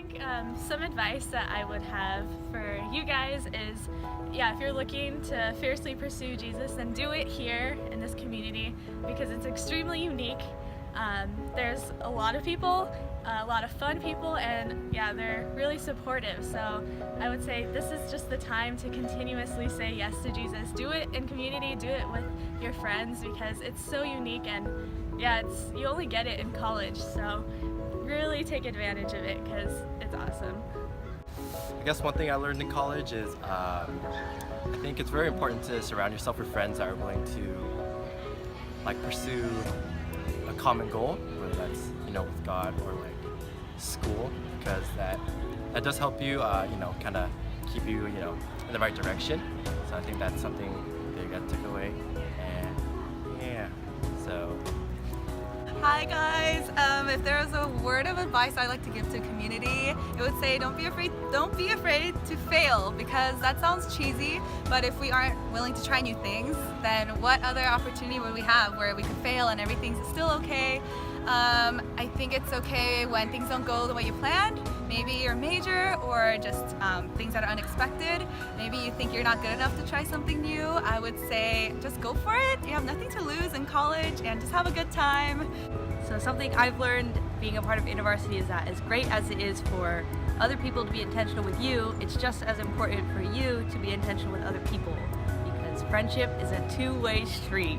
think some advice that I would have for you guys is, if you're looking to fiercely pursue Jesus, then do it here in this community because it's extremely unique. There's a lot of people, a lot of fun people, and they're really supportive. So I would say this is just the time to continuously say yes to Jesus. Do it in community, do it with your friends because it's so unique, and you only get it in college. So really take advantage of it because it's awesome. I guess one thing I learned in college is I think it's very important to surround yourself with friends that are willing to pursue a common goal, whether that's with God or school, because that does help you kind of keep you in the right direction. So I think that's something big I took away, and so. Hi guys, if there was a word of advice I'd like to give to community, it would say don't be afraid to fail, because that sounds cheesy, but if we aren't willing to try new things, then what other opportunity would we have where we could fail and everything's still okay? I think it's okay when things don't go the way you planned, maybe your major or just things that are unexpected. Maybe you think you're not good enough to try something new. I would say just go for it. You have nothing to lose in college and just have a good time. So something I've learned being a part of InterVarsity is that as great as it is for other people to be intentional with you, it's just as important for you to be intentional with other people, because friendship is a two-way street.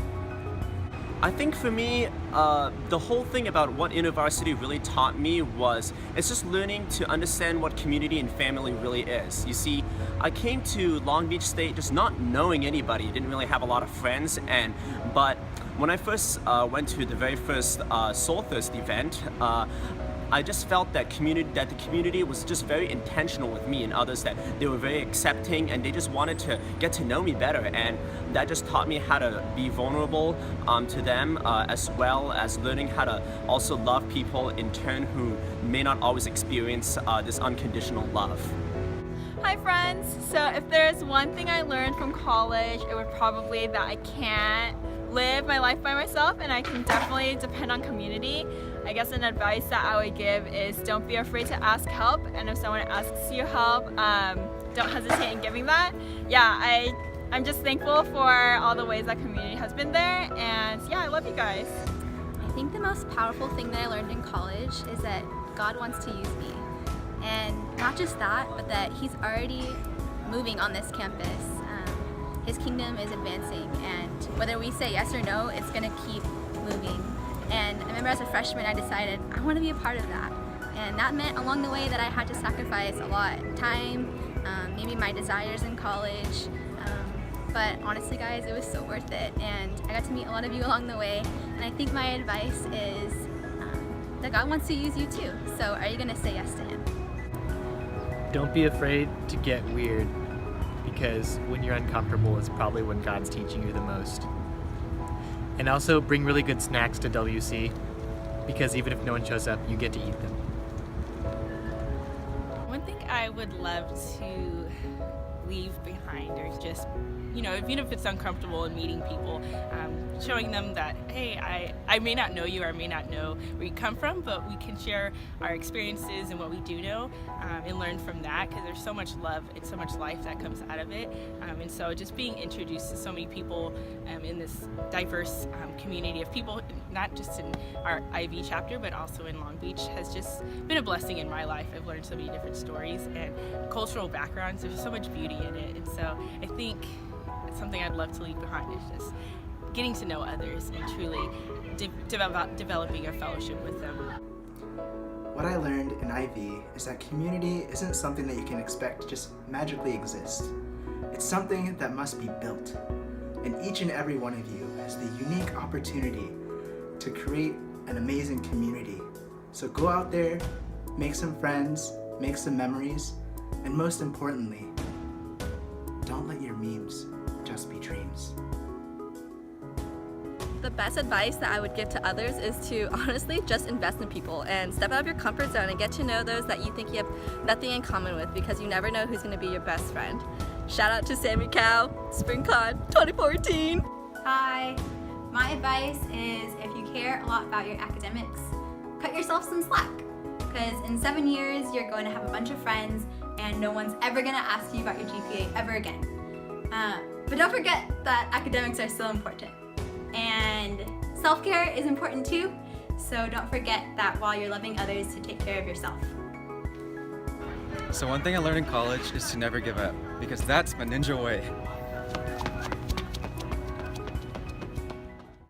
I think for me, the whole thing about what InterVarsity really taught me was it's just learning to understand what community and family really is. You see, I came to Long Beach State just not knowing anybody, didn't really have a lot of friends, but when I first went to the very first Soul Thirst event, I just felt that the community was just very intentional with me and others, that they were very accepting and they just wanted to get to know me better, and that just taught me how to be vulnerable to them, as well as learning how to also love people in turn who may not always experience this unconditional love. Hi friends, so if there's one thing I learned from college, it would probably that I can't live my life by myself and I can definitely depend on community. I guess an advice that I would give is don't be afraid to ask help, and if someone asks you help, don't hesitate in giving that. I'm just thankful for all the ways that community has been there, and I love you guys. I think the most powerful thing that I learned in college is that God wants to use me. And not just that, but that He's already moving on this campus. His kingdom is advancing, and whether we say yes or no, it's going to keep moving. And I remember as a freshman, I decided I want to be a part of that. And that meant along the way that I had to sacrifice a lot. Time, maybe my desires in college. But honestly guys, it was so worth it. And I got to meet a lot of you along the way. And I think my advice is that God wants to use you too. So are you going to say yes to Him? Don't be afraid to get weird, because when you're uncomfortable is probably when God's teaching you the most. And also bring really good snacks to WC, because even if no one shows up, you get to eat them. One thing I would love to leave behind, or just, even if it's uncomfortable in meeting people, showing them that, hey, I may not know you, or I may not know where you come from, but we can share our experiences and what we do know, and learn from that, because there's so much love and so much life that comes out of it. And so just being introduced to so many people in this diverse community of people, not just in our IV chapter, but also in Long Beach, has just been a blessing in my life. I've learned so many different stories and cultural backgrounds. There's so much beauty in it. And so I think something I'd love to leave behind is just getting to know others and truly developing a fellowship with them. What I learned in IV is that community isn't something that you can expect to just magically exist. It's something that must be built. And each and every one of you has the unique opportunity to create an amazing community. So go out there, make some friends, make some memories, and most importantly, don't let your memes just be dreams. The best advice that I would give to others is to honestly just invest in people and step out of your comfort zone and get to know those that you think you have nothing in common with, because you never know who's going to be your best friend. Shout out to Sammy Cow, SpringCon 2014! Hi! My advice is if you care a lot about your academics, cut yourself some slack. because in 7 years you're going to have a bunch of friends and no one's ever going to ask you about your GPA ever again. But don't forget that academics are still important. And self-care is important too, so don't forget that while you're loving others, to take care of yourself. So one thing I learned in college is to never give up, because that's my ninja way.